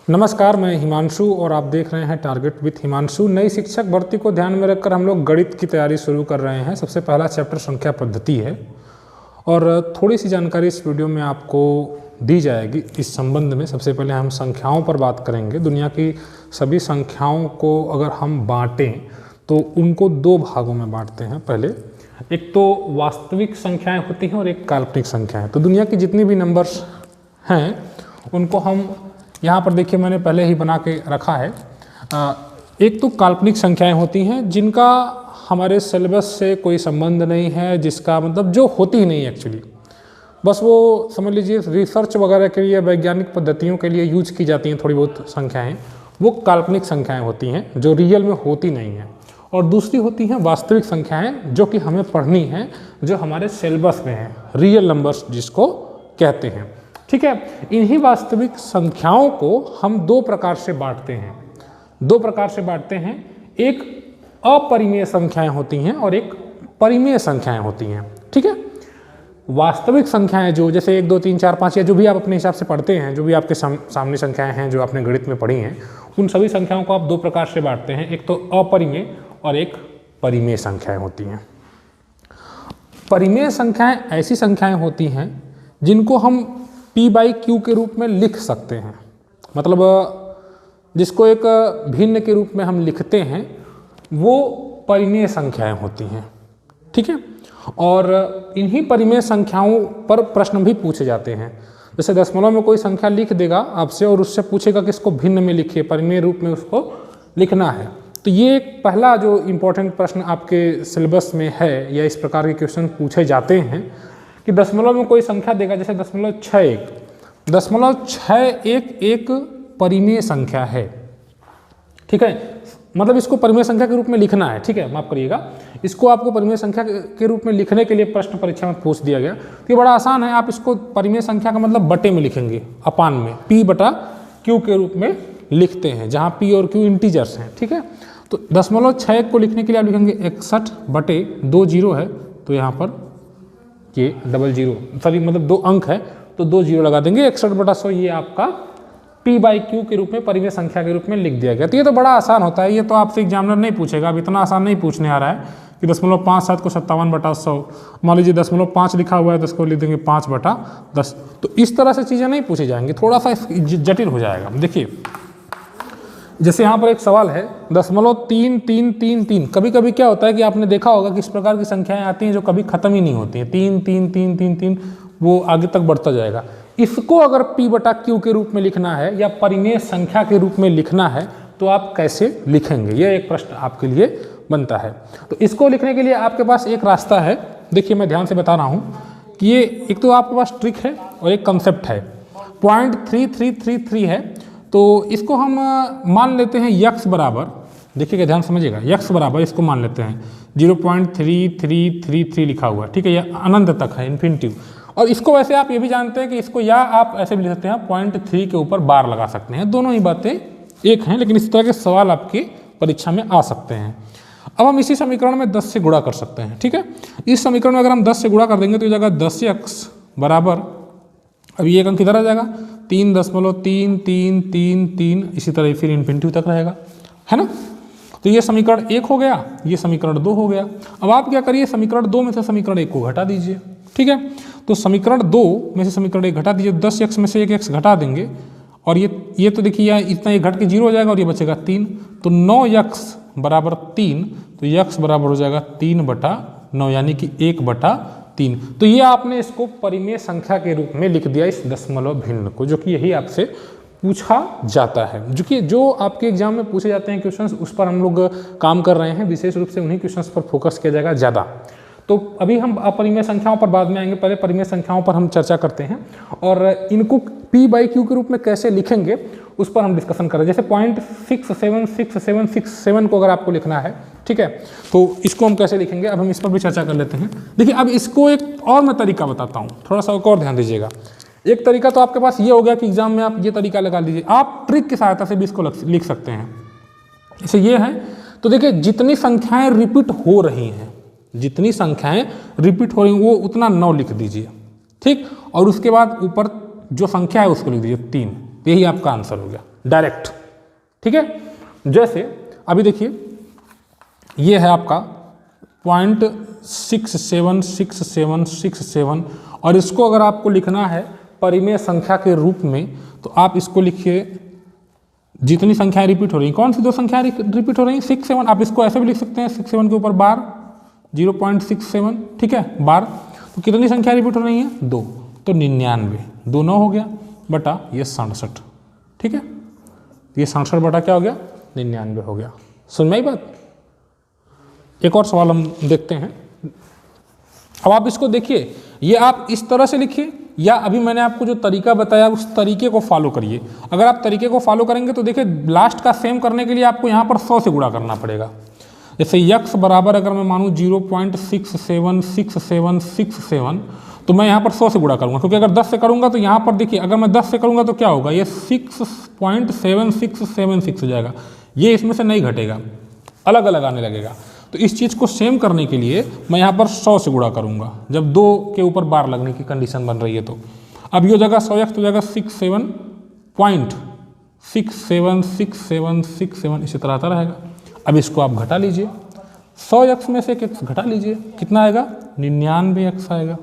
नमस्कार, मैं हिमांशु और आप देख रहे हैं टारगेट विथ हिमांशु। नई शिक्षक भर्ती को ध्यान में रखकर हम लोग गणित की तैयारी शुरू कर रहे हैं। सबसे पहला चैप्टर संख्या पद्धति है और थोड़ी सी जानकारी इस वीडियो में आपको दी जाएगी इस संबंध में। सबसे पहले हम संख्याओं पर बात करेंगे। दुनिया की सभी संख्याओं को अगर हम बांटें तो उनको दो भागों में बांटते हैं। पहले एक तो वास्तविक संख्याएँ होती हैं और एक काल्पनिक संख्याएँ। तो दुनिया की जितनी भी नंबर्स हैं उनको हम यहाँ पर देखिए मैंने पहले ही बना के रखा है। एक तो काल्पनिक संख्याएं होती हैं जिनका हमारे सिलेबस से कोई संबंध नहीं है, जिसका मतलब जो होती ही नहीं एक्चुअली, बस वो समझ लीजिए रिसर्च वगैरह के लिए, वैज्ञानिक पद्धतियों के लिए यूज की जाती हैं थोड़ी बहुत संख्याएं, वो काल्पनिक संख्याएं होती हैं जो रियल में होती नहीं हैं। और दूसरी होती हैं वास्तविक संख्याएँ जो कि हमें पढ़नी हैं, जो हमारे सिलेबस में हैं, रियल नंबर्स जिसको कहते हैं। ठीक है, इन्हीं वास्तविक संख्याओं को हम दो प्रकार से बांटते हैं। एक अपरिमेय संख्याएं होती हैं और एक परिमेय संख्याएं होती हैं। ठीक है, वास्तविक संख्याएं जो जैसे 1 2 3 4 5 या जो भी आप अपने हिसाब से पढ़ते हैं, जो भी आपके सामने संख्याएं हैं जो आपने गणित में पढ़ी हैं, उन सभी संख्याओं को आप दो प्रकार से बांटते हैं। एक तो अपरिमेय और एक परिमेय संख्याएं होती हैं। परिमेय संख्याएं ऐसी संख्याएं होती हैं जिनको हम P/Q के रूप में लिख सकते हैं, मतलब जिसको एक भिन्न के रूप में हम लिखते हैं, वो परिमेय संख्याएं होती हैं। ठीक है, और इन्हीं परिमेय संख्याओं पर प्रश्न भी पूछे जाते हैं। जैसे दशमलव में कोई संख्या लिख देगा आपसे और उससे पूछेगा कि इसको भिन्न में लिखिए, परिमेय रूप में उसको लिखना है। तो ये एक पहला जो इम्पोर्टेंट प्रश्न आपके सिलेबस में है या इस प्रकार के क्वेश्चन पूछे जाते हैं कि दशमलव में कोई संख्या देगा, जैसे 0.61 एक परिमेय संख्या है। ठीक है, मतलब इसको परिमेय संख्या के रूप में लिखना है। ठीक है, माफ करिएगा, इसको आपको परिमेय संख्या के रूप में लिखने के लिए प्रश्न परीक्षा में पूछ दिया गया। तो ये बड़ा आसान है, आप इसको परिमेय संख्या का मतलब बटे में लिखेंगे, अपान में P/Q के रूप में लिखते हैं, जहाँ P और Q इंटीजर्स हैं। ठीक है, तो 0.61 को लिखने के लिए आप लिखेंगे 61/2 जीरो है, तो यहाँ पर ये 00 सॉरी मतलब 2 अंक है तो 2 जीरो लगा देंगे। 61/100 ये आपका P/Q के रूप में परिमेय संख्या के रूप में लिख दिया गया। तो ये तो बड़ा आसान होता है, ये तो आपसे एग्जामिनर नहीं पूछेगा। अब इतना आसान नहीं पूछने आ रहा है कि 0.57 को 57/100, मान लीजिए 0.5 लिखा हुआ है तो इसको लिख देंगे 5/10। तो इस तरह से चीज़ें नहीं पूछी जाएंगी, थोड़ा सा जटिल हो जाएगा। देखिए जैसे यहाँ पर एक सवाल है 0.3333। कभी कभी क्या होता है कि आपने देखा होगा कि इस प्रकार की संख्याएं आती हैं जो कभी खत्म ही नहीं होती हैं, 3 3 3 3 3, वो आगे तक बढ़ता जाएगा। इसको अगर P/Q के रूप में लिखना है या परिमेय संख्या के रूप में लिखना है तो आप कैसे लिखेंगे, यह एक प्रश्न आपके लिए बनता है। तो इसको लिखने के लिए आपके पास एक रास्ता है। देखिए मैं ध्यान से बता रहा हूँ कि ये एक तो आपके पास ट्रिक है और एक कंसेप्ट है। 0.3333 है, तो इसको हम मान लेते हैं यक्स बराबर, देखिएगा ध्यान समझिएगा, यक्स बराबर इसको मान लेते हैं 0.3333 लिखा हुआ है। ठीक है, यह अनंत तक है, इन्फिनिटिव। और इसको वैसे आप ये भी जानते हैं कि इसको या आप ऐसे भी लिख सकते हैं, 0.3 के ऊपर बार लगा सकते हैं। दोनों ही बातें एक हैं, लेकिन इस तरह के सवाल आपकी परीक्षा में आ सकते हैं। अब हम इसी समीकरण में 10 से गुणा कर सकते हैं। ठीक है, इस समीकरण में अगर हम 10 से गुणा कर देंगे तो ये जगह 10x बराबर, अब ये एक अंक किधर आ जाएगा, 3.3333, इसी तरह फिर इन्फिनिटी तक रहेगा, है ना। तो ये समीकरण 1 हो गया, ये समीकरण 2 हो गया। अब आप क्या करिए, समीकरण 2 में से समीकरण 1 को घटा दीजिए। ठीक है, तो समीकरण 2 में से समीकरण 1 घटा दीजिए, 10x में से 1x घटा देंगे और ये तो देखिए इतना ये घट के 0 हो जाएगा और ये बचेगा 3। तो 9x बराबर 3, तो x बराबर हो जाएगा 3/9 यानी कि 1/3। तो ये आपने इसको परिमेय संख्या के रूप में लिख दिया, इस दशमलव भिन्न को, जो कि यही आपसे पूछा जाता है। जो आपके एग्जाम में पूछे जाते हैं क्वेश्चंस, उस पर हम लोग काम कर रहे हैं। विशेष रूप से उन्हीं क्वेश्चंस पर फोकस किया जाएगा ज़्यादा। तो अभी हम अपरिमेय संख्याओं पर बाद में आएंगे, पहले परिमेय संख्याओं पर हम चर्चा करते हैं और इनको P/Q के रूप में कैसे लिखेंगे उस पर हम डिस्कशन करें। जैसे 0.676767 को अगर आपको लिखना है, ठीक है, तो इसको हम कैसे लिखेंगे, अब हम इस पर भी चर्चा कर लेते हैं। देखिए अब इसको एक और मैं तरीका बताता हूँ, थोड़ा सा और ध्यान दीजिएगा। एक तरीका तो आपके पास ये हो गया कि एग्जाम में आप ये तरीका लगा लीजिए, आप ट्रिक की सहायता से भी इसको लिख सकते हैं। जैसे ये है, तो देखिए जितनी संख्याएं रिपीट हो रही हैं, वो उतना 9 लिख दीजिए। ठीक, और उसके बाद ऊपर जो संख्या है उसको लिख दीजिए 3। तो यही आपका आंसर हो गया डायरेक्ट। ठीक है, जैसे अभी देखिए ये है आपका 0.676767 और इसको अगर आपको लिखना है परिमेय संख्या के रूप में तो आप इसको लिखिए, जितनी संख्याएं रिपीट हो रही हैं, कौन सी दो संख्याएं रिपीट हो रही हैं, 6 7। आप इसको ऐसे भी लिख सकते हैं 6 7 के ऊपर बार 0.67, ठीक है, बार। तो कितनी संख्या रिपीट हो रही हैं, 2, तो 99, 2 9 हो गया बटा ये 67, ठीक है, ये 67 बटा क्या हो गया, 99 हो गया। सुन में ही बात। एक और सवाल हम देखते हैं। अब आप इसको देखिए, ये आप इस तरह से लिखिए या अभी मैंने आपको जो तरीका बताया उस तरीके को फॉलो करिए। अगर आप तरीके को फॉलो करेंगे तो देखिए लास्ट का सेम करने के लिए आपको यहाँ पर 100 से गुणा करना पड़ेगा। जैसे यक्स बराबर अगर मैं मानूँ 0.676767 तो मैं यहाँ पर 100 से गुणा करूँगा, क्योंकि अगर 10 से करूँगा तो यहाँ पर देखिए अगर मैं 10 से करूँगा तो क्या होगा, ये 6.7676 हो जाएगा, ये इसमें से नहीं घटेगा, अलग अलग आने लगेगा। तो इस चीज़ को सेम करने के लिए मैं यहाँ पर 100 से गुणा करूँगा जब 2 के ऊपर बार लगने की कंडीशन बन रही है। तो अब ये जगह 100x तो जगह 67.676767 इसी तरह आता रहेगा। अब इसको आप घटा लीजिए, 100x में से एक x घटा लीजिए, कितना आएगा, 99x आएगा,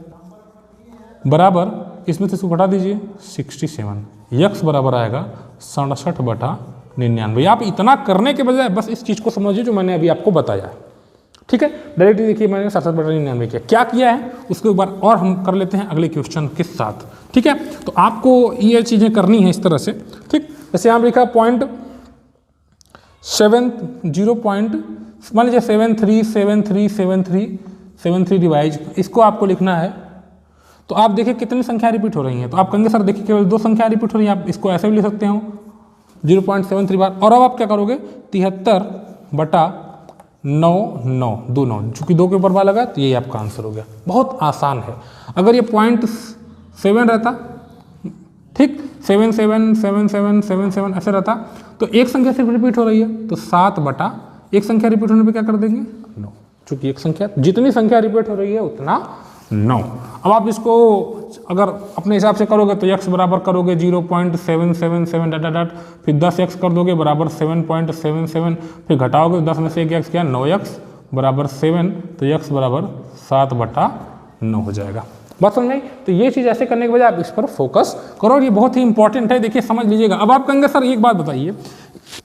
बराबर इसमें से इसको घटा दीजिए 67, x बराबर आएगा 67 बटा 99। आप इतना करने के बजाय बस इस चीज़ को समझिए जो मैंने अभी आपको बताया है, ठीक है। डायरेक्टली देखिए मैंने 67 बटा 99 क्या किया है, उसके एक बार और हम कर लेते हैं अगले क्वेश्चन के साथ, ठीक है। तो आपको ये चीज़ें करनी है इस तरह से, ठीक। जैसे यहाँ लिखा मान लीजिए 73737373 डिवाइज, इसको आपको लिखना है। तो आप देखिए कितनी संख्या रिपीट हो रही हैं, तो आप कहेंगे सर देखिए केवल 2 संख्या रिपीट हो रही हैं, आप इसको ऐसे भी लिख सकते हो 0.73 बार। और अब आप क्या करोगे, 73 बटा 9 चूँकि 2 के ऊपर बार लगा तो यही आपका आंसर हो गया। बहुत आसान है। अगर ये 0.7 रहता, ठीक, 777777 ऐसे रहता तो एक संख्या सिर्फ रिपीट हो रही है तो 7 बटा एक संख्या रिपीट होने पे क्या कर देंगे, 9, चूँकि एक संख्या, जितनी संख्या रिपीट हो रही है उतना 9। अब आप इसको अगर अपने हिसाब से करोगे तो x बराबर करोगे 0.777 डॉट डॉट, फिर 10x कर दोगे बराबर 7.77, फिर घटाओगे 10 में से एक x क्या, 9x बराबर 7, तो x बराबर 7 बटा 9 हो जाएगा। बात समझ में? तो ये चीज़ ऐसे करने के बजाय आप इस पर फोकस करो, ये बहुत ही इंपॉर्टेंट है, देखिए समझ लीजिएगा। अब आप कहेंगे सर एक बात बताइए,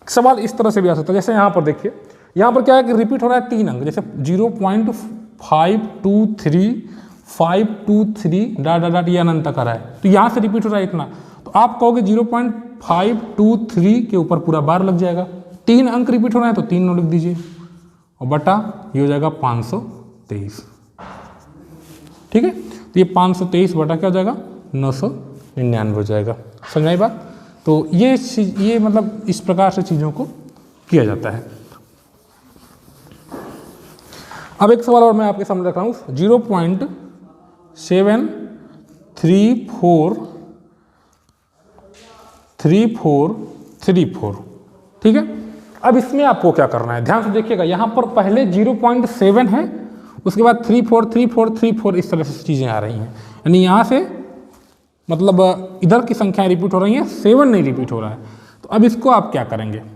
सवाल इस तरह से भी आ सकता है, जैसे यहाँ पर देखिए, यहाँ पर क्या है कि रिपीट हो रहा है 3 अंक, जैसे 0.523 डॉट डॉट ये अनंत तक आ रहा है, तो यहाँ से रिपीट हो रहा है इतना, तो आप कहोगे 0.523 के ऊपर पूरा बार लग जाएगा, 3 अंक रिपीट हो रहे हैं तो 3 9 लिख दीजिए और बटा ये हो जाएगा 523, ठीक है। तो ये 523 बटा क्या हो जाएगा, 999 हो जाएगा। समझ आई बात? तो ये मतलब इस प्रकार से चीज़ों को किया जाता है। अब एक सवाल और मैं आपके सामने रख रहा हूँ, 0.73434, ठीक है। अब इसमें आपको क्या करना है, ध्यान से देखिएगा, यहाँ पर पहले 0.7 है, उसके बाद 343434 इस तरह से चीज़ें आ रही हैं, यानी यहाँ से मतलब इधर की संख्याएं रिपीट हो रही हैं, 7 नहीं रिपीट हो रहा है। तो अब इसको आप क्या करेंगे, तो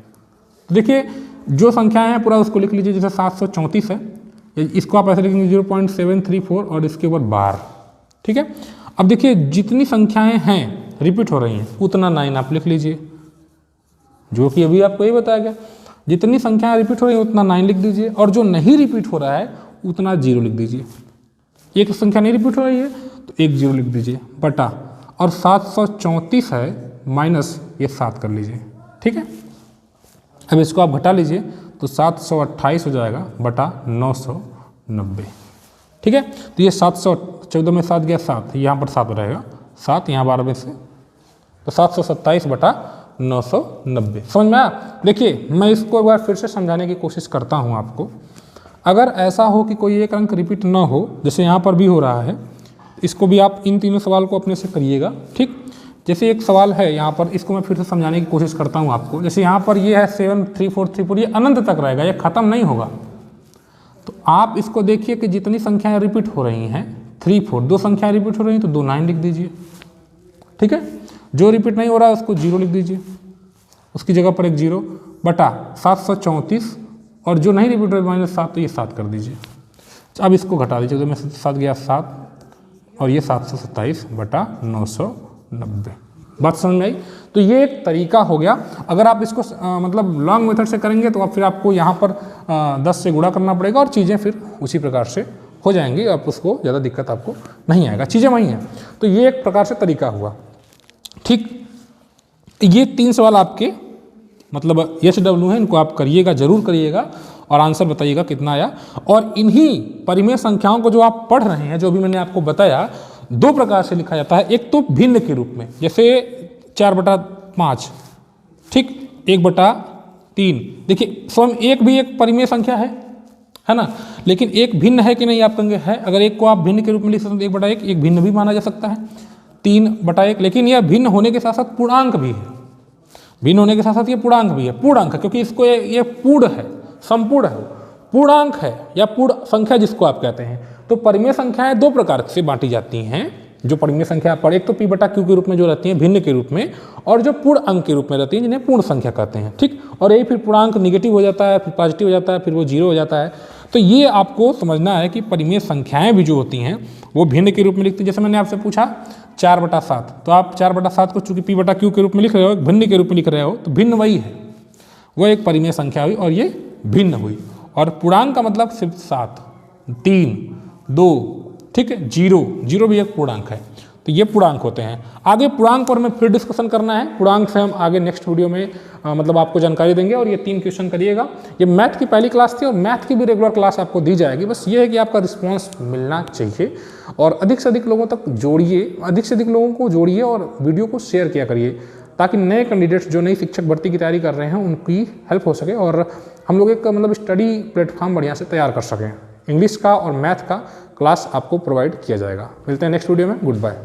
देखिए जो संख्याएं हैं पूरा उसको लिख लीजिए, जैसे 734 है, इसको आप ऐसे लिखेंगे 0.734 और इसके ऊपर बार, ठीक है। अब देखिए जितनी संख्याएं हैं रिपीट हो रही हैं उतना 9 आप लिख लीजिए, जो कि अभी आपको ये बताया गया, जितनी संख्याएं रिपीट हो रही हैं उतना 9 लिख दीजिए, और जो नहीं रिपीट हो रहा है उतना 0 लिख दीजिए। एक संख्या नहीं रिपीट हो रही है तो 1 0 लिख दीजिए बटा, और 734 है माइनस ये 7 कर लीजिए, ठीक है। अब इसको आप घटा लीजिए तो 728 हो जाएगा बटा 990, ठीक है। तो ये 714 में 7 गया 7, यहाँ पर 7 रहेगा, 7 यहाँ 12 में से, तो 727 बटा 990। समझ में आया? देखिए मैं इसको एक बार फिर से समझाने की कोशिश करता हूँ आपको। अगर ऐसा हो कि कोई एक अंक रिपीट ना हो, जैसे यहाँ पर भी हो रहा है, इसको भी आप इन तीनों सवाल को अपने से करिएगा, ठीक। जैसे एक सवाल है यहाँ पर, इसको मैं फिर से समझाने की कोशिश करता हूँ आपको। जैसे यहाँ पर ये है 73434, ये अनंत तक रहेगा, ये खत्म नहीं होगा। तो आप इसको देखिए कि जितनी संख्याएं रिपीट हो रही हैं 3 4, 2 संख्याएं रिपीट हो रही हैं तो 2 9 लिख दीजिए, ठीक है। जो रिपीट नहीं हो रहा है उसको 0 लिख दीजिए, उसकी जगह पर एक 0 बटा 734, और जो नहीं रिपीट हो रहा है -7 तो ये 7 कर दीजिए। अब इसको घटा दीजिए, तो मैं 7 गया 7 और ये 727 बटा 990। बात समझ में आई? तो ये एक तरीका हो गया। अगर आप इसको मतलब लॉन्ग मेथड से करेंगे तो फिर आपको यहाँ पर 10 से गुणा करना पड़ेगा और चीज़ें फिर उसी प्रकार से हो जाएंगी, आप उसको ज़्यादा दिक्कत आपको नहीं आएगा, चीज़ें वही हैं। तो ये एक प्रकार से तरीका हुआ। ठीक, ये 3 सवाल आपके मतलब HW हैं, इनको आप करिएगा, जरूर करिएगा और आंसर बताइएगा कितना आया। और इन्हीं परिमेय संख्याओं को जो आप पढ़ रहे हैं, जो भी मैंने आपको बताया, 2 प्रकार से लिखा जाता है। एक तो भिन्न के रूप में, जैसे 4/5, ठीक, 1/3। देखिए स्वयं एक भी एक परिमेय संख्या है ना, लेकिन एक भिन्न है कि नहीं आप कहेंगे है। अगर एक को आप भिन्न के रूप में लिख सकते हैं 1/1, एक भिन्न भी माना जा सकता है 3/1, लेकिन यह भिन्न होने के साथ साथ पूर्णांक भी है। भिन्न होने के साथ साथ ये पूर्णांक भी है, पूर्णांक, क्योंकि इसको ये पूर्ण है, संपूर्ण है, पूर्णांक है या पूर्ण संख्या जिसको आप कहते हैं। तो परिमेय संख्याएं 2 प्रकार से बांटी जाती हैं, जो परिमेय संख्या आप पढ़े, एक तो P/Q के रूप में जो रहती हैं भिन्न के रूप में, और जो पूर्ण अंक के रूप में रहती हैं जिन्हें पूर्ण संख्या कहते हैं। ठीक, और यही फिर पूर्णांक निगेटिव हो जाता है, फिर पॉजिटिव हो जाता है, फिर वो 0 हो जाता है। तो ये आपको समझना है कि परिमेय संख्याएं भी जो होती हैं वो भिन्न के रूप में लिखती हैं। जैसे मैंने आपसे पूछा 4/7, तो आप 4/7 को चूंकि P/Q के रूप में लिख रहे हो, भिन्न के रूप में लिख रहे हो, तो भिन्न वही है, वो एक परिमेय संख्या हुई और ये भिन्न हुई। और पूर्णांक का मतलब सिर्फ 7, 3, 2, ठीक है, 0 भी एक पूर्णांक है। तो ये पूर्णांक होते हैं। आगे पूर्णांक पर हमें फिर डिस्कशन करना है, पूर्णांक से हम आगे नेक्स्ट वीडियो में मतलब आपको जानकारी देंगे। और ये 3 क्वेश्चन करिएगा। ये मैथ की पहली क्लास थी और मैथ की भी रेगुलर क्लास आपको दी जाएगी। बस ये है कि आपका रिस्पॉन्स मिलना चाहिए और अधिक से अधिक लोगों तक जोड़िए, अधिक से अधिक लोगों को जोड़िए और वीडियो को शेयर किया करिए, ताकि नए कैंडिडेट्स जो नई शिक्षक भर्ती की तैयारी कर रहे हैं उनकी हेल्प हो सके और हम लोग एक मतलब स्टडी प्लेटफॉर्म बढ़िया से तैयार कर सकें। इंग्लिश का और मैथ का क्लास आपको प्रोवाइड किया जाएगा। मिलते हैं नेक्स्ट वीडियो में। Good bye.